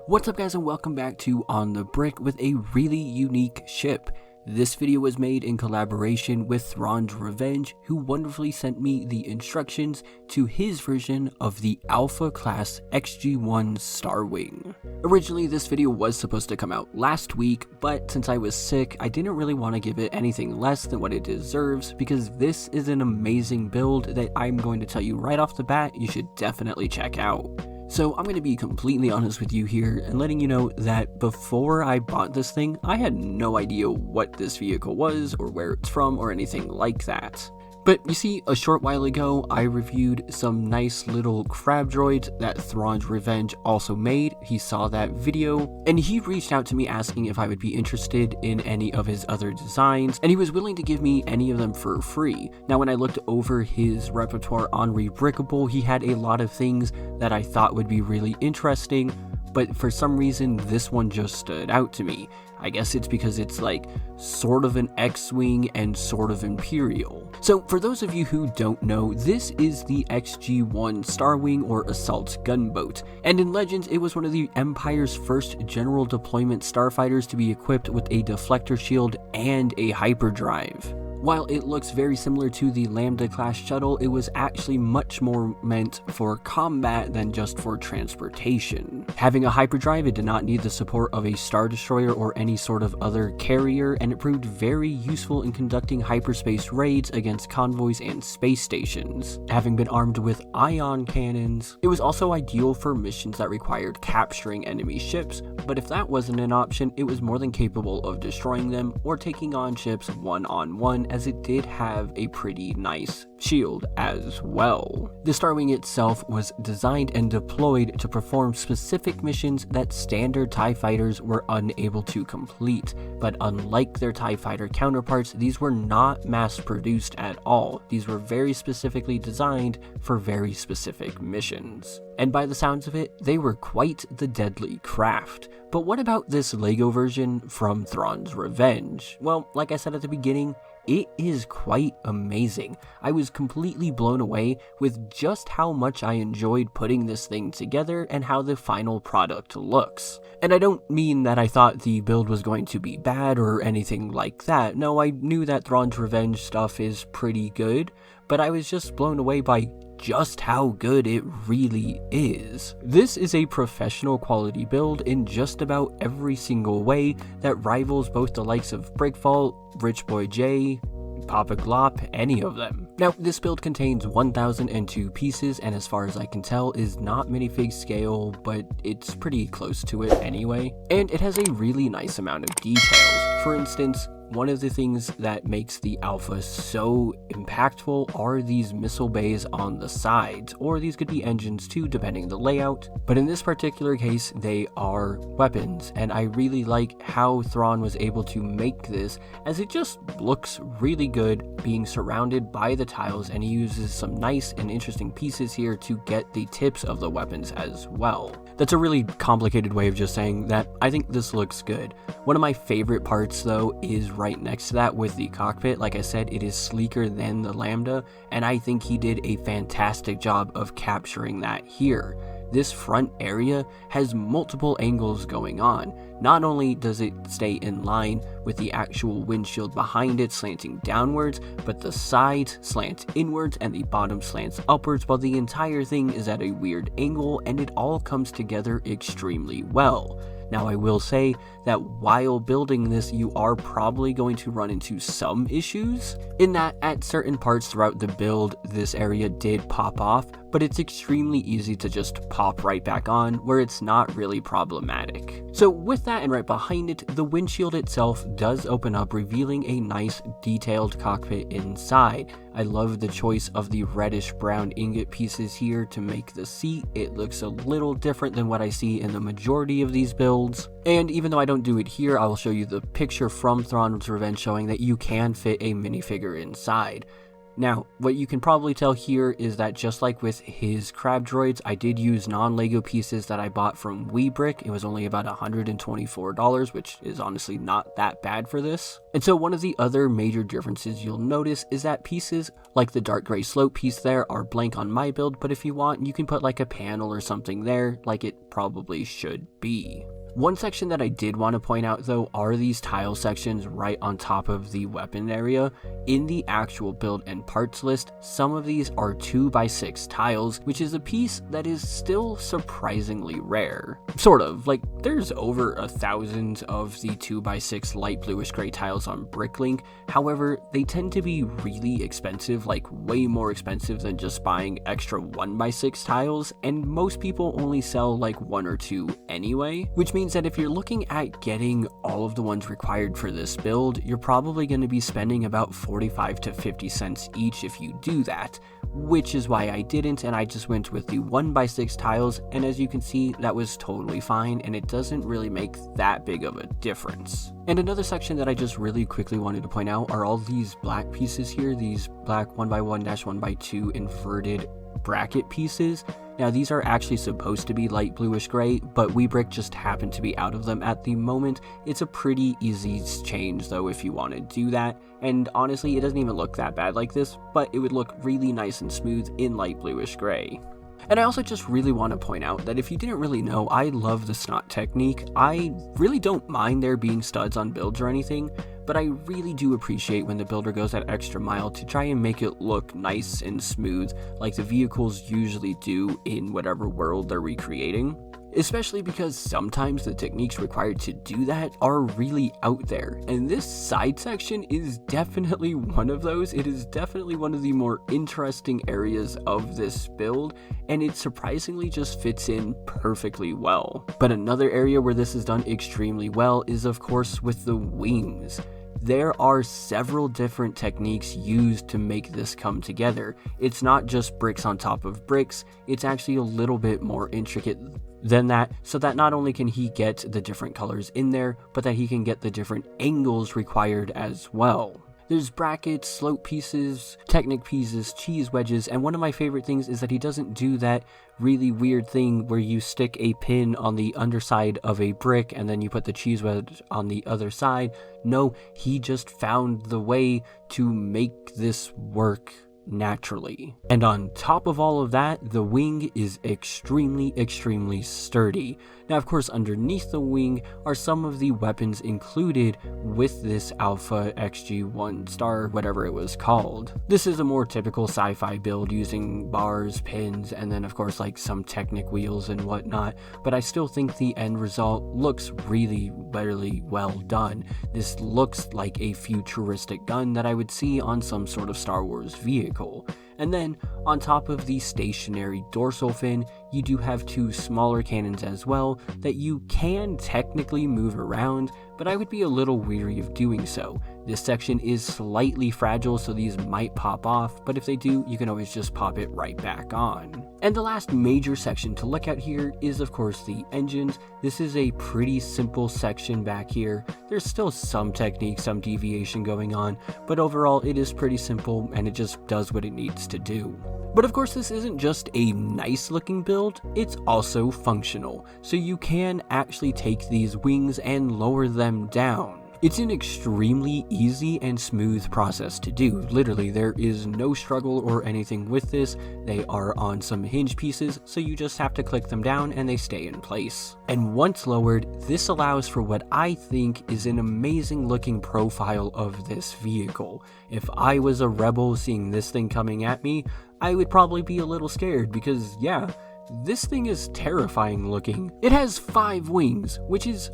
What's up guys, and welcome back to On the Brick with a really unique ship. This video was made in collaboration with Thrawn's Revenge, who wonderfully sent me the instructions to his version of the Alpha Class XG-1 Starwing. Originally this video was supposed to come out last week, but since I was sick, I didn't really want to give it anything less than what it deserves, because this is an amazing build that I'm going to tell you right off the bat you should definitely check out. So I'm going to be completely honest with you here and letting you know that before I bought this thing, I had no idea what this vehicle was or where it's from or anything like that. But you see, a short while ago, I reviewed some nice little crab droids that Thrawn's Revenge also made. He saw that video, and he reached out to me asking if I would be interested in any of his other designs, and he was willing to give me any of them for free. Now, when I looked over his repertoire on Rebrickable, he had a lot of things that I thought would be really interesting, but for some reason, this one just stood out to me. I guess it's because it's like sort of an X-Wing and sort of Imperial. So for those of you who don't know, this is the XG-1 Starwing or Assault Gunboat. And in Legends, it was one of the Empire's first general deployment starfighters to be equipped with a deflector shield and a hyperdrive. While it looks very similar to the Lambda class shuttle, it was actually much more meant for combat than just for transportation. Having a hyperdrive, it did not need the support of a Star Destroyer or any sort of other carrier, and it proved very useful in conducting hyperspace raids against convoys and space stations. Having been armed with ion cannons, it was also ideal for missions that required capturing enemy ships, but if that wasn't an option, it was more than capable of destroying them or taking on ships one-on-one, as it did have a pretty nice shield as well. The Starwing itself was designed and deployed to perform specific missions that standard TIE fighters were unable to complete, but unlike their TIE fighter counterparts, these were not mass-produced at all. These were very specifically designed for very specific missions. And by the sounds of it, they were quite the deadly craft. But what about this LEGO version from Thrawn's Revenge? Well, like I said at the beginning, it is quite amazing. I was completely blown away with just how much I enjoyed putting this thing together and how the final product looks. And I don't mean that I thought the build was going to be bad or anything like that. No, I knew that Thrawn's Revenge stuff is pretty good, but I was just blown away by just how good it really is. This is a professional quality build in just about every single way that rivals both the likes of Brickfault, Rich Boy J, Papa Glop, any of them. Now, this build contains 1,002 pieces, and as far as I can tell is not minifig scale, but it's pretty close to it anyway. And it has a really nice amount of details. For instance, one of the things that makes the Alpha so impactful are these missile bays on the sides, or these could be engines too, depending on the layout, but in this particular case, they are weapons, and I really like how Thrawn was able to make this, as it just looks really good being surrounded by the tiles, and he uses some nice and interesting pieces here to get the tips of the weapons as well. That's a really complicated way of just saying that I think this looks good. One of my favorite parts though is right next to that with the cockpit. Like I said, it is sleeker than the Lambda, and I think he did a fantastic job of capturing that here. This front area has multiple angles going on. Not only does it stay in line with the actual windshield behind it slanting downwards, but the sides slant inwards and the bottom slants upwards, while the entire thing is at a weird angle, and it all comes together extremely well. Now, I will say that while building this, you are probably going to run into some issues, in that at certain parts throughout the build, this area did pop off, but it's extremely easy to just pop right back on, where it's not really problematic. So with that and right behind it, the windshield itself does open up, revealing a nice detailed cockpit inside. I love the choice of the reddish brown ingot pieces here to make the seat. It looks a little different than what I see in the majority of these builds. And even though I don't do it here, I will show you the picture from Thrawn's Revenge showing that you can fit a minifigure inside. Now, what you can probably tell here is that just like with his crab droids, I did use non-Lego pieces that I bought from ONTHEBRICK. It was only about $124, which is honestly not that bad for this. And so one of the other major differences you'll notice is that pieces like the dark gray slope piece there are blank on my build, but if you want, you can put like a panel or something there like it probably should be. One section that I did want to point out though are these tile sections right on top of the weapon area. In the actual build and parts list, some of these are 2x6 tiles, which is a piece that is still surprisingly rare. Sort of, like there's over 1,000 of the 2x6 light bluish gray tiles on Bricklink. However, they tend to be really expensive, like way more expensive than just buying extra 1x6 tiles, and most people only sell like 1 or 2 anyway, which means that if you're looking at getting all of the ones required for this build, you're probably going to be spending about 45 to 50 cents each if you do that, which is why I didn't, and I just went with the 1x6 tiles, and as you can see, that was totally fine, and it doesn't really make that big of a difference. And another section that I just really quickly wanted to point out are all these black pieces here, these black 1x1-1x2 inverted bracket pieces. Now these are actually supposed to be light bluish gray, but ONTHEBRICK just happened to be out of them at the moment. It's a pretty easy change though if you want to do that, and honestly it doesn't even look that bad like this, but it would look really nice and smooth in light bluish gray. And I also just really want to point out that if you didn't really know, I love the snot technique. I really don't mind there being studs on builds or anything, but I really do appreciate when the builder goes that extra mile to try and make it look nice and smooth like the vehicles usually do in whatever world they're recreating. Especially because sometimes the techniques required to do that are really out there, and this side section is definitely one of those. It is definitely one of the more interesting areas of this build, and it surprisingly just fits in perfectly well. But another area where this is done extremely well is of course with the wings. There are several different techniques used to make this come together. It's not just bricks on top of bricks, it's actually a little bit more intricate than that, so that not only can he get the different colors in there, but that he can get the different angles required as well. There's brackets, slope pieces, Technic pieces, cheese wedges, and one of my favorite things is that he doesn't do that really weird thing where you stick a pin on the underside of a brick and then you put the cheese wedge on the other side. No, he just found the way to make this work naturally. And on top of all of that, the wing is extremely sturdy. Now of course underneath the wing are some of the weapons included with this Alpha XG1 star, whatever it was called. This is a more typical sci-fi build using bars, pins, and then of course like some Technic wheels and whatnot, but I still think the end result looks really well done. This looks like a futuristic gun that I would see on some sort of Star Wars vehicle. And then, on top of the stationary dorsal fin, you do have 2 smaller cannons as well that you can technically move around, but I would be a little weary of doing so. This section is slightly fragile, so these might pop off, but if they do, you can always just pop it right back on. And the last major section to look at here is of course the engines. This is a pretty simple section back here. There's still some technique, some deviation going on, but overall it is pretty simple and it just does what it needs to do. But of course this isn't just a nice looking build, it's also functional, so you can actually take these wings and lower them down. It's an extremely easy and smooth process to do. Literally, there is no struggle or anything with this. They are on some hinge pieces, so you just have to click them down and they stay in place. And once lowered, this allows for what I think is an amazing looking profile of this vehicle. If I was a rebel seeing this thing coming at me, I would probably be a little scared because, yeah, this thing is terrifying looking. It has 5 wings, which is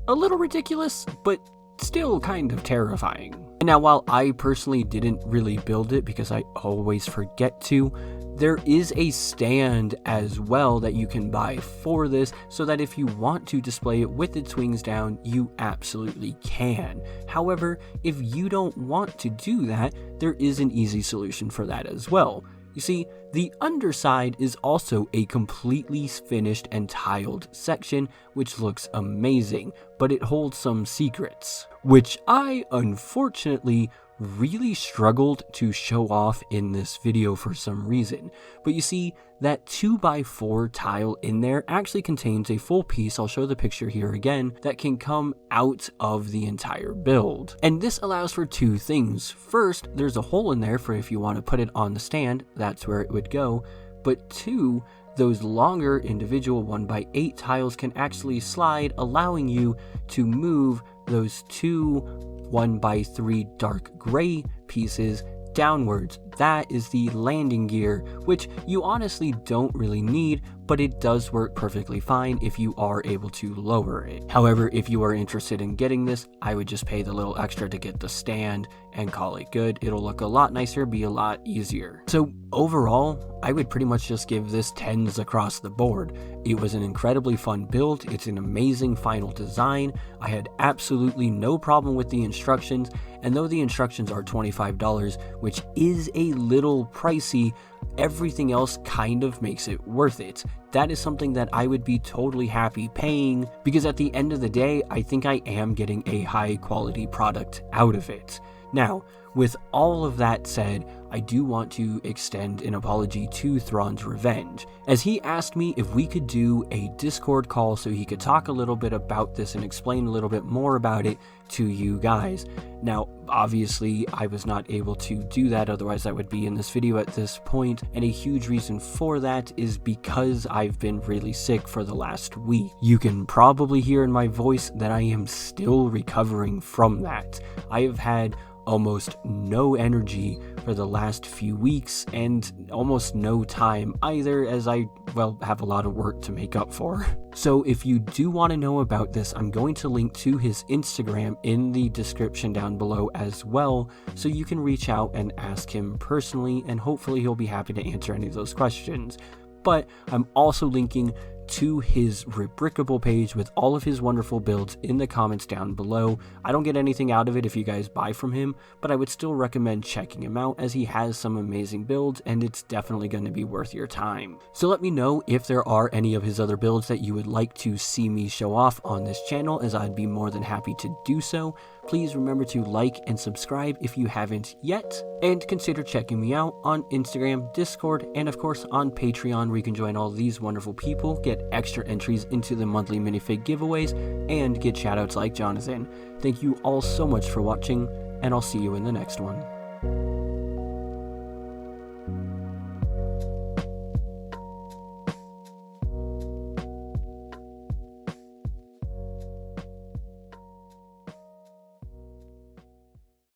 a little ridiculous, but still kind of terrifying. And now, while I personally didn't really build it because I always forget to, there is a stand as well that you can buy for this, so that if you want to display it with its wings down, you absolutely can. However, if you don't want to do that, there is an easy solution for that as well. You see, the underside is also a completely finished and tiled section, which looks amazing, but it holds some secrets, which I, unfortunately, really struggled to show off in this video for some reason. But you see, that 2x4 tile in there actually contains a full piece, I'll show the picture here again, that can come out of the entire build. And this allows for two things. First, there's a hole in there for if you want to put it on the stand, that's where it would go. But two, those longer individual 1x8 tiles can actually slide, allowing you to move those two 1x3 dark gray pieces downwards. That is the landing gear, which you honestly don't really need, but it does work perfectly fine if you are able to lower it. However, if you are interested in getting this, I would just pay the little extra to get the stand and call it good. It'll look a lot nicer, be a lot easier. So overall, I would pretty much just give this 10s across the board. It was an incredibly fun build. It's an amazing final design. I had absolutely no problem with the instructions, and though the instructions are $25, which is a little pricey, everything else kind of makes it worth it. That is something that I would be totally happy paying, because at the end of the day, I think I am getting a high quality product out of it. Now, with all of that said, I do want to extend an apology to Thrawn's Revenge, as he asked me if we could do a Discord call so he could talk a little bit about this and explain a little bit more about it to you guys. Now, obviously, I was not able to do that, otherwise that would be in this video at this point, and a huge reason for that is because I've been really sick for the last week. You can probably hear in my voice that I am still recovering from that. I have had almost no energy for the last few weeks, and almost no time either, as I, well, have a lot of work to make up for. So if you do want to know about this, I'm going to link to his Instagram in the description down below as well, so you can reach out and ask him personally, and hopefully he'll be happy to answer any of those questions. But I'm also linking to his Rebrickable page with all of his wonderful builds in the comments down below. I don't get anything out of it if you guys buy from him, but I would still recommend checking him out, as he has some amazing builds and it's definitely going to be worth your time. So let me know if there are any of his other builds that you would like to see me show off on this channel, as I'd be more than happy to do so. Please remember to like and subscribe if you haven't yet, and consider checking me out on Instagram, Discord, and of course on Patreon, where you can join all these wonderful people, get extra entries into the monthly minifig giveaways, and get shoutouts like Jonathan. Thank you all so much for watching, and I'll see you in the next one.